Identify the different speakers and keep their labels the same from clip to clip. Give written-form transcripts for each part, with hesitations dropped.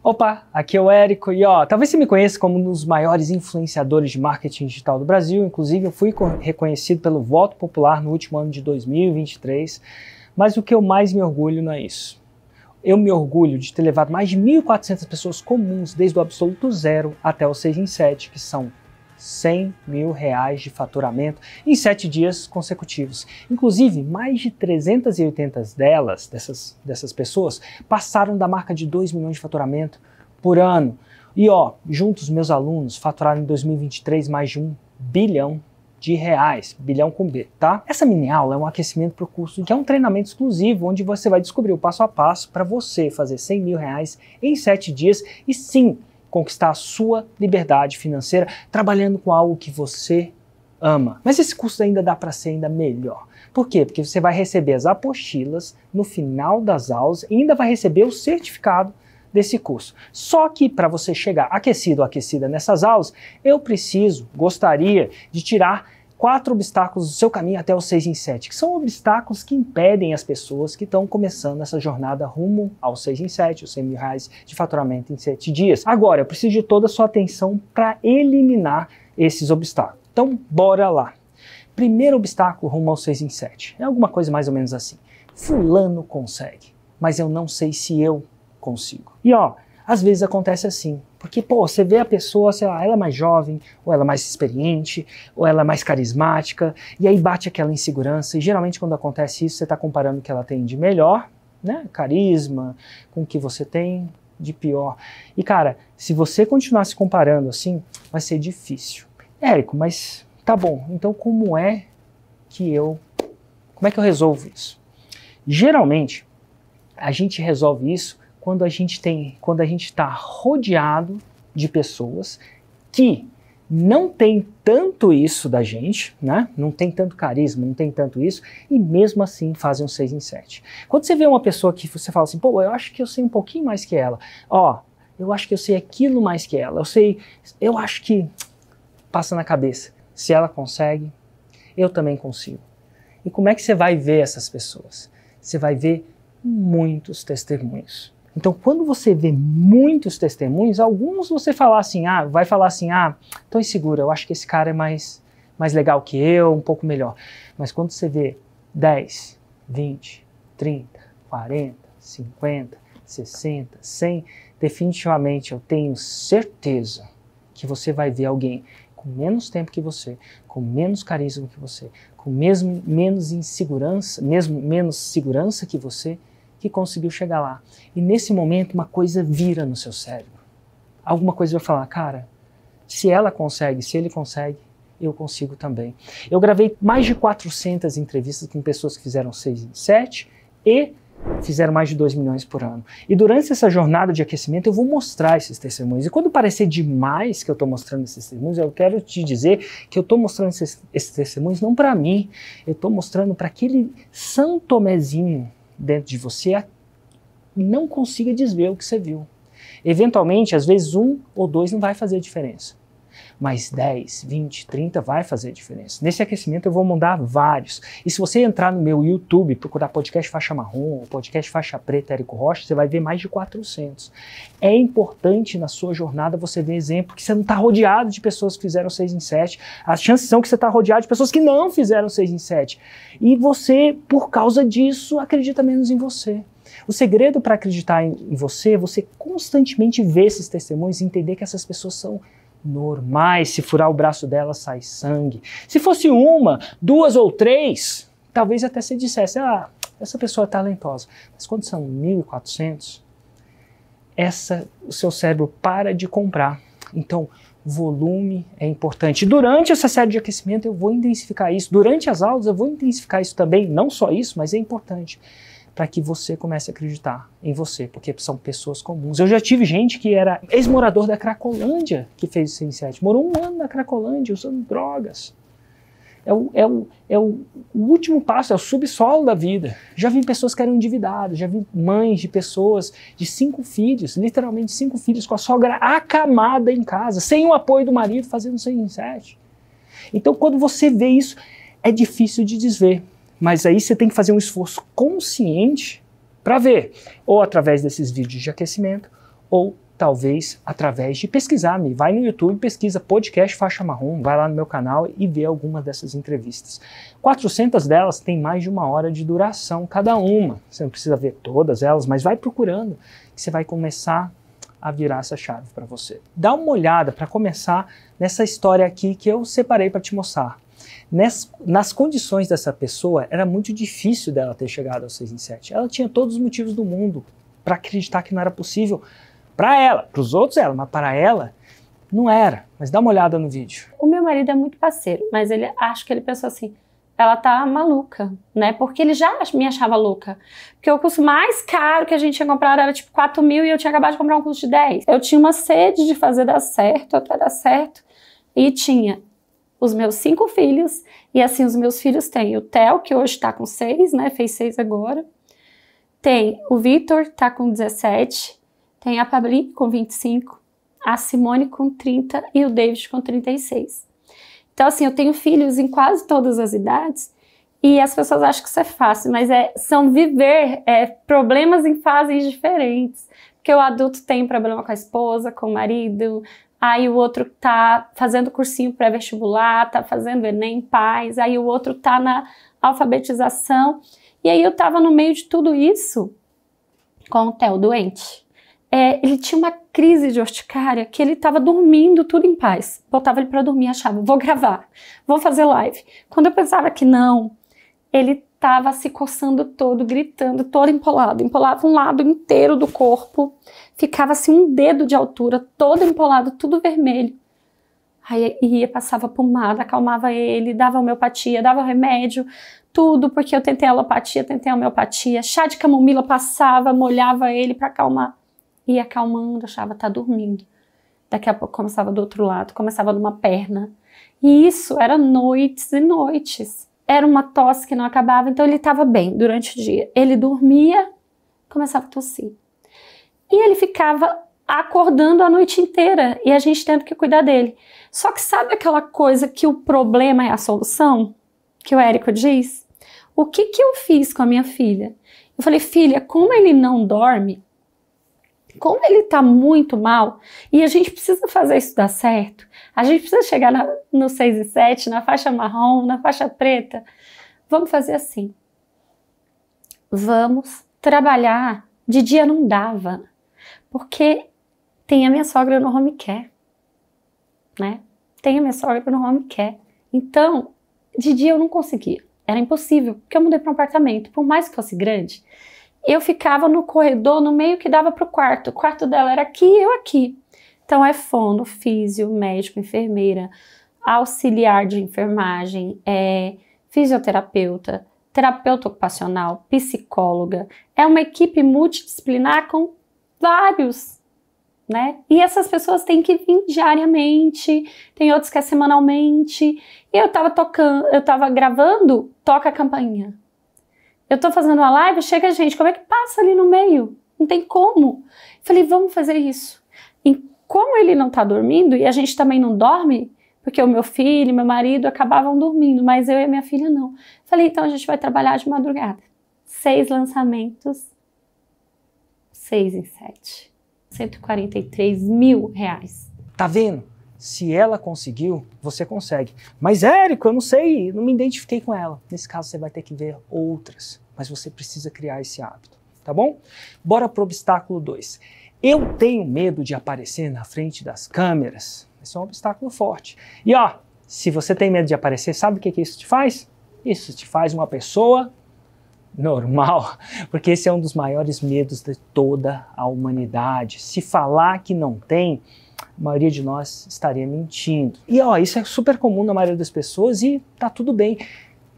Speaker 1: Opa, aqui é o Érico e talvez você me conheça como um dos maiores influenciadores de marketing digital do Brasil. Inclusive eu fui reconhecido pelo voto popular no último ano de 2023, mas o que eu mais me orgulho não é isso. Eu me orgulho de ter levado mais de 1.400 pessoas comuns, desde o absoluto zero até o 6 em 7, que são R$100 mil de faturamento em 7 dias consecutivos. Inclusive, mais de 380 dessas pessoas passaram da marca de 2 milhões de faturamento por ano. E juntos meus alunos faturaram em 2023 mais de R$1 bilhão, bilhão com B, tá? Essa mini aula é um aquecimento para o curso, que é um treinamento exclusivo, onde você vai descobrir o passo a passo para você fazer R$100 mil em 7 dias e sim, conquistar a sua liberdade financeira trabalhando com algo que você ama. Mas esse curso ainda dá para ser ainda melhor. Por quê? Porque você vai receber as apostilas no final das aulas e ainda vai receber o certificado desse curso. Só que para você chegar aquecido ou aquecida nessas aulas, eu gostaria de tirar 4 obstáculos do seu caminho até o 6 em 7, que são obstáculos que impedem as pessoas que estão começando essa jornada rumo ao 6 em 7, os R$100 mil de faturamento em 7 dias. Agora, eu preciso de toda a sua atenção para eliminar esses obstáculos. Então, bora lá. Primeiro obstáculo rumo ao 6 em 7. É alguma coisa mais ou menos assim. Fulano consegue, mas eu não sei se eu consigo. E às vezes acontece assim, porque você vê a pessoa, sei lá, ela é mais jovem, ou ela é mais experiente, ou ela é mais carismática, e aí bate aquela insegurança, e geralmente quando acontece isso, você está comparando o que ela tem de melhor, né, carisma, com o que você tem de pior. E cara, se você continuar se comparando assim, vai ser difícil. Érico, mas tá bom, então como é que eu resolvo isso? Geralmente, a gente resolve isso quando a gente está rodeado de pessoas que não tem tanto isso da gente, né? Não tem tanto carisma, não tem tanto isso, e mesmo assim fazem um 6 em 7. Quando você vê uma pessoa que você fala assim, pô, eu acho que eu sei um pouquinho mais que ela, eu acho que eu sei aquilo mais que ela, eu acho que passa na cabeça, se ela consegue, eu também consigo. E como é que você vai ver essas pessoas? Você vai ver muitos testemunhos. Então, quando você vê muitos testemunhos, alguns você vai falar assim, tô insegura, eu acho que esse cara é mais legal que eu, um pouco melhor. Mas quando você vê 10, 20, 30, 40, 50, 60, 100, definitivamente eu tenho certeza que você vai ver alguém com menos tempo que você, com menos carisma que você, com menos segurança que você, que conseguiu chegar lá. E nesse momento uma coisa vira no seu cérebro. Alguma coisa vai falar, cara, se ela consegue, se ele consegue, eu consigo também. Eu gravei mais de 400 entrevistas com pessoas que fizeram 6 em 7 e fizeram mais de 2 milhões por ano. E durante essa jornada de aquecimento eu vou mostrar esses testemunhos. E quando parecer demais que eu estou mostrando esses testemunhos, eu quero te dizer que eu estou mostrando esses testemunhos não para mim, eu estou mostrando para aquele São Tomézinho dentro de você não consiga desver o que você viu. Eventualmente, às vezes 1 ou 2 não vai fazer diferença, mas 10, 20, 30 vai fazer diferença. Nesse aquecimento eu vou mandar vários. E se você entrar no meu YouTube, procurar podcast faixa marrom, podcast faixa preta Érico Rocha, você vai ver mais de 400. É importante na sua jornada você ver exemplo que você não está rodeado de pessoas que fizeram 6 em 7. As chances são que você está rodeado de pessoas que não fizeram 6 em 7. E você, por causa disso, acredita menos em você. O segredo para acreditar em você, você constantemente ver esses testemunhos e entender que essas pessoas são normais. Se furar o braço dela, sai sangue. Se fosse 1, 2 ou 3, talvez até você dissesse, essa pessoa é talentosa. Mas quando são 1.400, o seu cérebro para de comprar. Então, volume é importante. Durante essa série de aquecimento eu vou intensificar isso. Durante as aulas eu vou intensificar isso também. Não só isso, mas é importante para que você comece a acreditar em você, porque são pessoas comuns. Eu já tive gente que era ex-morador da Cracolândia que fez o 6 em 7. Morou 1 ano na Cracolândia usando drogas. É o último passo, é o subsolo da vida. Já vi pessoas que eram endividadas, já vi mães de pessoas de 5 filhos, literalmente 5 filhos, com a sogra acamada em casa, sem o apoio do marido, fazendo 6 em 7. Então, quando você vê isso, é difícil de desver. Mas aí você tem que fazer um esforço consciente para ver, ou através desses vídeos de aquecimento, ou talvez através de pesquisar. Vai no YouTube, pesquisa podcast Faixa Marrom, vai lá no meu canal e vê alguma dessas entrevistas. 400 delas têm mais de 1 hora de duração cada uma. Você não precisa ver todas elas, mas vai procurando, que você vai começar a virar essa chave para você. Dá uma olhada para começar nessa história aqui que eu separei para te mostrar. Nas condições dessa pessoa, era muito difícil dela ter chegado aos 6 em 7. Ela tinha todos os motivos do mundo para acreditar que não era possível para ela, para os outros ela, mas para ela não era. Mas dá uma olhada no vídeo.
Speaker 2: O meu marido é muito parceiro, mas acho que ele pensou assim, ela tá maluca, né? Porque ele já me achava louca. Porque o curso mais caro que a gente tinha comprado era tipo 4 mil e eu tinha acabado de comprar um curso de 10. Eu tinha uma sede de fazer dar certo, até dar certo. E tinha os meus 5 filhos, e assim os meus filhos têm o Theo, que hoje tá com 6, né? Fez 6 agora. Tem o Vitor, tá com 17. Tem a Pabli com 25. A Simone com 30 e o David com 36. Então, assim, eu tenho filhos em quase todas as idades e as pessoas acham que isso é fácil, mas são viver problemas em fases diferentes. Porque o adulto tem problema com a esposa, com o marido, aí o outro tá fazendo cursinho pré-vestibular, tá fazendo Enem, paz, aí o outro tá na alfabetização. E aí eu tava no meio de tudo isso com o Theo doente. Ele tinha uma crise de urticária que ele estava dormindo tudo em paz. Botava ele para dormir, achava, vou gravar, vou fazer live. Quando eu pensava que não, ele estava se coçando todo, gritando, todo empolado. Empolava um lado inteiro do corpo, ficava assim um dedo de altura, todo empolado, tudo vermelho. Aí ia, passava pomada, acalmava ele, dava homeopatia, dava remédio, tudo, porque eu tentei alopatia, tentei homeopatia, chá de camomila passava, molhava ele para acalmar. Ia acalmando, achava, tá dormindo. Daqui a pouco começava do outro lado, começava numa perna. E isso era noites e noites. Era uma tosse que não acabava, então ele estava bem durante o dia. Ele dormia, começava a tossir. E ele ficava acordando a noite inteira e a gente tendo que cuidar dele. Só que sabe aquela coisa que o problema é a solução? Que o Érico diz? O que eu fiz com a minha filha? Eu falei, filha, como ele não dorme, como ele tá muito mal, e a gente precisa fazer isso dar certo, a gente precisa chegar no 6 e 7, na faixa marrom, na faixa preta, vamos fazer assim. Vamos trabalhar. De dia não dava, porque tem a minha sogra no home care, né? Tem a minha sogra no home care. Então, de dia eu não conseguia. Era impossível, porque eu mudei para um apartamento. Por mais que fosse grande, eu ficava no corredor, no meio que dava para o quarto. O quarto dela era aqui e eu aqui. Então é fono, físio, médico, enfermeira, auxiliar de enfermagem, fisioterapeuta, terapeuta ocupacional, psicóloga. É uma equipe multidisciplinar com vários, né? E essas pessoas têm que vir diariamente, tem outros que é semanalmente. E eu tava gravando, toca a campainha. Eu tô fazendo uma live, chega gente, como é que passa ali no meio? Não tem como. Falei, vamos fazer isso. E como ele não tá dormindo, e a gente também não dorme, porque o meu filho e meu marido acabavam dormindo, mas eu e a minha filha não. Falei, então a gente vai trabalhar de madrugada. 6 lançamentos, 6 em 7. R$143 mil.
Speaker 1: Tá vendo? Se ela conseguiu, você consegue. Mas, Érico, eu não sei, não me identifiquei com ela. Nesse caso, você vai ter que ver outras. Mas você precisa criar esse hábito, tá bom? Bora pro obstáculo 2. Eu tenho medo de aparecer na frente das câmeras. Esse é um obstáculo forte. E ó, se você tem medo de aparecer, sabe o que isso te faz? Isso te faz uma pessoa normal, porque esse é um dos maiores medos de toda a humanidade. Se falar que não tem, a maioria de nós estaria mentindo. E ó, isso é super comum na maioria das pessoas e tá tudo bem.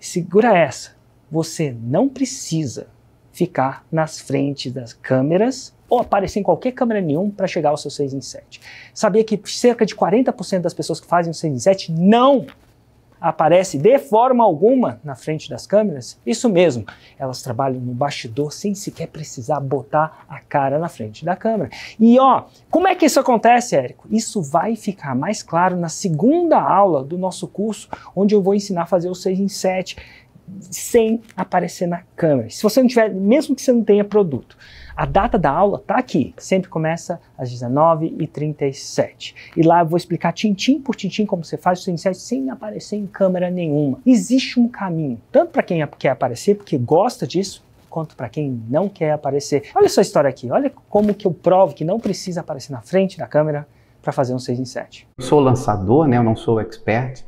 Speaker 1: Segura essa. Você não precisa ficar nas frentes das câmeras ou aparecer em qualquer câmera nenhuma para chegar ao seu 6 em 7. Sabia que cerca de 40% das pessoas que fazem o 6 em 7 não aparece de forma alguma na frente das câmeras? Isso mesmo, elas trabalham no bastidor sem sequer precisar botar a cara na frente da câmera. E ó, como é que isso acontece, Érico? Isso vai ficar mais claro na segunda aula do nosso curso, onde eu vou ensinar a fazer o 6 em 7 sem aparecer na câmera. Se você não tiver, mesmo que você não tenha produto, A data da aula está aqui, sempre começa às 19h37. E lá eu vou explicar tintim por tintim como você faz o Seis em Sete sem aparecer em câmera nenhuma. Existe um caminho, tanto para quem quer aparecer, porque gosta disso, quanto para quem não quer aparecer. Olha essa história aqui, olha como que eu provo que não precisa aparecer na frente da câmera para fazer um 6 em 7.
Speaker 3: Eu sou lançador, né? Eu não sou expert.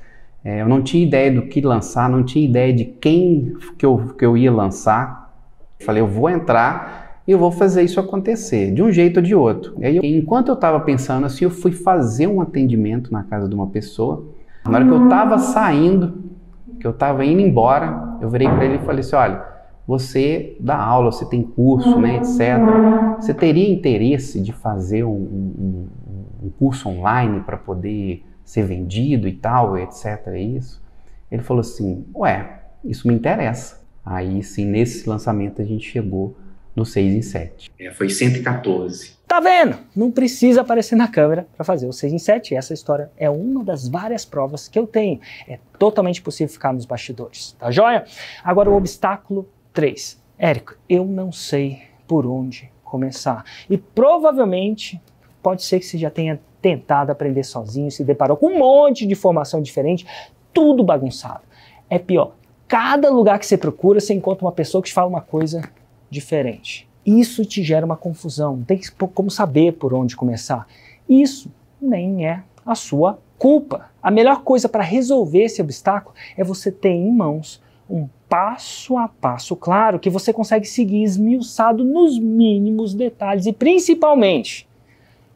Speaker 3: Eu não tinha ideia do que lançar, não tinha ideia de quem que eu ia lançar. Falei, eu vou entrar e eu vou fazer isso acontecer, de um jeito ou de outro. E aí, enquanto eu estava pensando assim, eu fui fazer um atendimento na casa de uma pessoa. Na hora que eu estava saindo, que eu estava indo embora, eu virei para ele e falei assim, olha, você dá aula, você tem curso, né, etc. Você teria interesse de fazer um curso online para poder ser vendido e tal, etc. É isso? Ele falou assim, ué, isso me interessa. Aí sim, nesse lançamento a gente chegou no 6 em 7. Foi 114.
Speaker 1: Tá vendo? Não precisa aparecer na câmera para fazer o 6 em 7. Essa história é uma das várias provas que eu tenho. É totalmente possível ficar nos bastidores, tá joia? Agora o obstáculo 3. Érico, eu não sei por onde começar. E provavelmente pode ser que você já tenha tentado aprender sozinho, se deparou com um monte de informação diferente, tudo bagunçado. É pior, cada lugar que você procura, você encontra uma pessoa que te fala uma coisa diferente. Isso te gera uma confusão, não tem como saber por onde começar. Isso nem é a sua culpa. A melhor coisa para resolver esse obstáculo é você ter em mãos um passo a passo claro que você consegue seguir esmiuçado nos mínimos detalhes e principalmente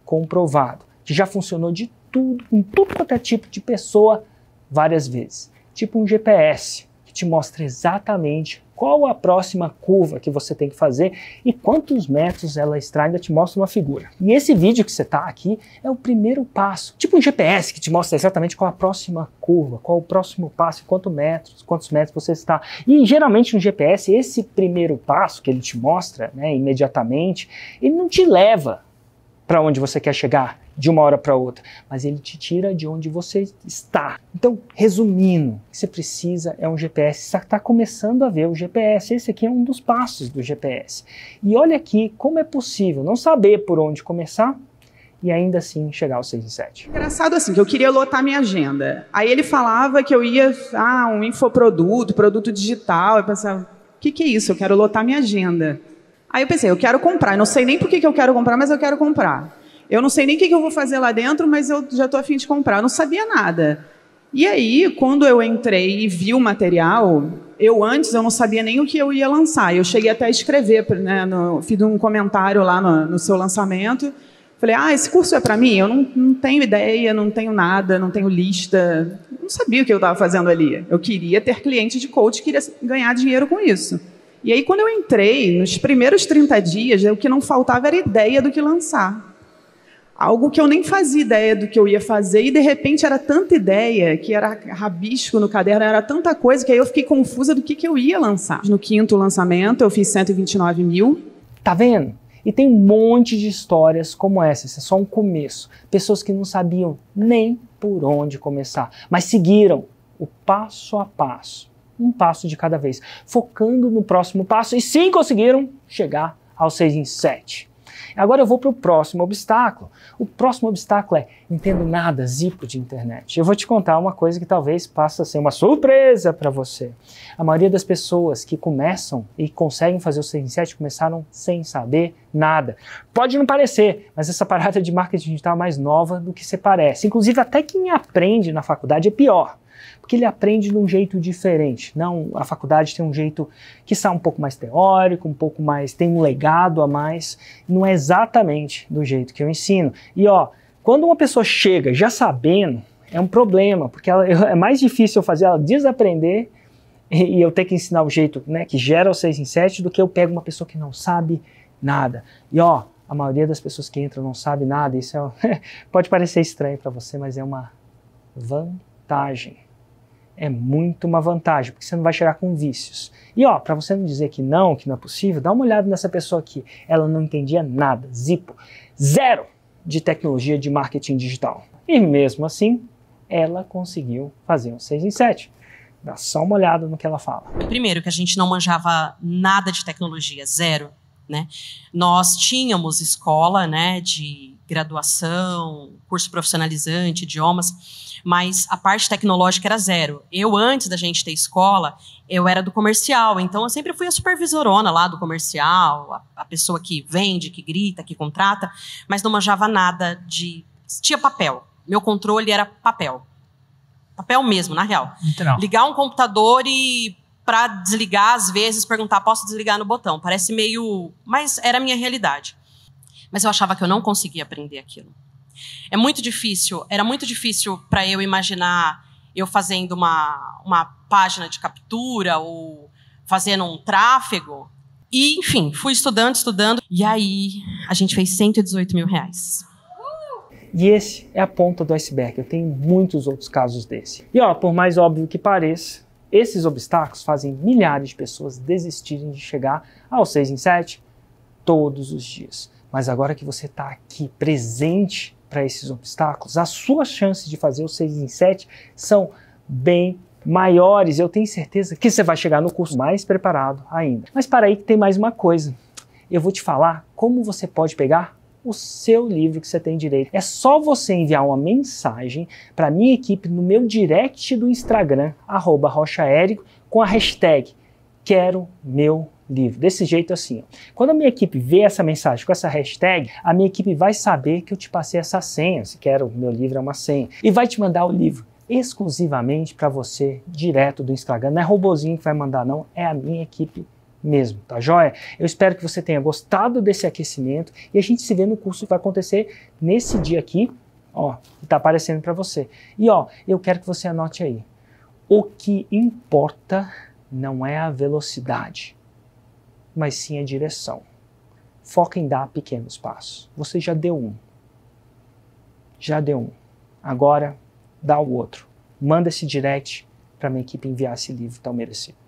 Speaker 1: comprovado, que já funcionou de tudo, com tudo quanto é tipo de pessoa várias vezes. Tipo um GPS, que te mostra exatamente qual a próxima curva que você tem que fazer e quantos metros ela extrai, ainda te mostra uma figura. E esse vídeo que você está aqui é o primeiro passo, tipo um GPS que te mostra exatamente qual a próxima curva, qual o próximo passo, quantos metros você está. E geralmente no GPS, esse primeiro passo que ele te mostra, né, imediatamente, ele não te leva para onde você quer chegar de uma hora para outra, mas ele te tira de onde você está. Então, resumindo, o que você precisa é um GPS. Você está começando a ver o GPS. Esse aqui é um dos passos do GPS. E olha aqui como é possível não saber por onde começar e ainda assim chegar ao 6 em 7.
Speaker 4: Engraçado assim, que eu queria lotar minha agenda. Aí ele falava que eu ia, um infoproduto, produto digital. Eu pensava, o que é isso? Eu quero lotar minha agenda. Aí eu pensei, eu quero comprar. Eu não sei nem por que eu quero comprar, mas eu quero comprar. Eu não sei nem o que eu vou fazer lá dentro, mas eu já estou a fim de comprar. Eu não sabia nada. E aí, quando eu entrei e vi o material, eu não sabia nem o que eu ia lançar. Eu cheguei até a escrever, né, fiz um comentário lá no seu lançamento. Falei, esse curso é para mim? Eu não tenho ideia, não tenho nada, não tenho lista. Não sabia o que eu estava fazendo ali. Eu queria ter cliente de coach, queria ganhar dinheiro com isso. E aí, quando eu entrei, nos primeiros 30 dias, o que não faltava era ideia do que lançar. Algo que eu nem fazia ideia do que eu ia fazer e, de repente, era tanta ideia, que era rabisco no caderno, era tanta coisa, que aí eu fiquei confusa do que eu ia lançar. No 5º lançamento, eu fiz 129 mil.
Speaker 1: Tá vendo? E tem um monte de histórias como essa, esse é só um começo. Pessoas que não sabiam nem por onde começar, mas seguiram o passo a passo, um passo de cada vez, focando no próximo passo e sim conseguiram chegar ao 6 em 7. Agora eu vou para o próximo obstáculo. O próximo obstáculo é entendo nada, zipo de internet. Eu vou te contar uma coisa que talvez passe a ser uma surpresa para você. A maioria das pessoas que começam e conseguem fazer o 6 em 7 começaram sem saber nada. Pode não parecer, mas essa parada de marketing digital é mais nova do que você parece. Inclusive até quem aprende na faculdade é pior. Porque ele aprende de um jeito diferente. Não, a faculdade tem um jeito que está um pouco mais teórico, um pouco mais, tem um legado a mais, não é exatamente do jeito que eu ensino. E quando uma pessoa chega já sabendo, é um problema, porque é mais difícil eu fazer ela desaprender e eu ter que ensinar o jeito, né, que gera o 6 em 7 do que eu pego uma pessoa que não sabe nada. E a maioria das pessoas que entram não sabe nada, isso pode parecer estranho para você, mas é uma vantagem. É muito uma vantagem, porque você não vai chegar com vícios. E para você não dizer que não é possível, dá uma olhada nessa pessoa aqui. Ela não entendia nada, zipo, zero de tecnologia de marketing digital. E mesmo assim, ela conseguiu fazer um 6 em 7. Dá só uma olhada no que ela fala.
Speaker 5: Primeiro, que a gente não manjava nada de tecnologia, zero. né? Nós tínhamos escola, né, de graduação, curso profissionalizante, idiomas, mas a parte tecnológica era zero. Eu, antes da gente ter escola, eu era do comercial, então eu sempre fui a supervisorona lá do comercial, a pessoa que vende, que grita, que contrata, mas não manjava nada de... Tinha papel. Meu controle era papel. Papel mesmo, na real.
Speaker 1: Então.
Speaker 5: Ligar um computador e, para desligar, às vezes, perguntar, posso desligar no botão? Parece meio... Mas era a minha realidade. Mas eu achava que eu não conseguia aprender aquilo. Era muito difícil para eu imaginar eu fazendo uma página de captura ou fazendo um tráfego. E, enfim, fui estudando. E aí, a gente fez R$118 mil.
Speaker 1: E esse é a ponta do iceberg. Eu tenho muitos outros casos desse. E ó, por mais óbvio que pareça, esses obstáculos fazem milhares de pessoas desistirem de chegar ao 6 em 7 todos os dias. Mas agora que você está aqui presente para esses obstáculos, as suas chances de fazer o 6 em 7 são bem maiores. Eu tenho certeza que você vai chegar no curso mais preparado ainda. Mas para aí que tem mais uma coisa. Eu vou te falar como você pode pegar o seu livro que você tem direito. É só você enviar uma mensagem para a minha equipe no meu direct do Instagram, @rochaerico, com a hashtag quero meu livro. Desse jeito assim. Ó. Quando a minha equipe vê essa mensagem com essa hashtag, a minha equipe vai saber que eu te passei essa senha. Se quero meu livro é uma senha. E vai te mandar o livro exclusivamente para você, direto do Instagram. Não é robozinho que vai mandar não, é a minha equipe mesmo, tá joia? Eu espero que você tenha gostado desse aquecimento e a gente se vê no curso que vai acontecer nesse dia aqui, ó, que tá aparecendo para você. E ó, eu quero que você anote aí. O que importa não é a velocidade, mas sim a direção. Foca em dar pequenos passos. Você já deu um. Já deu um. Agora, dá o outro. Manda esse direct para minha equipe enviar esse livro tão merecido.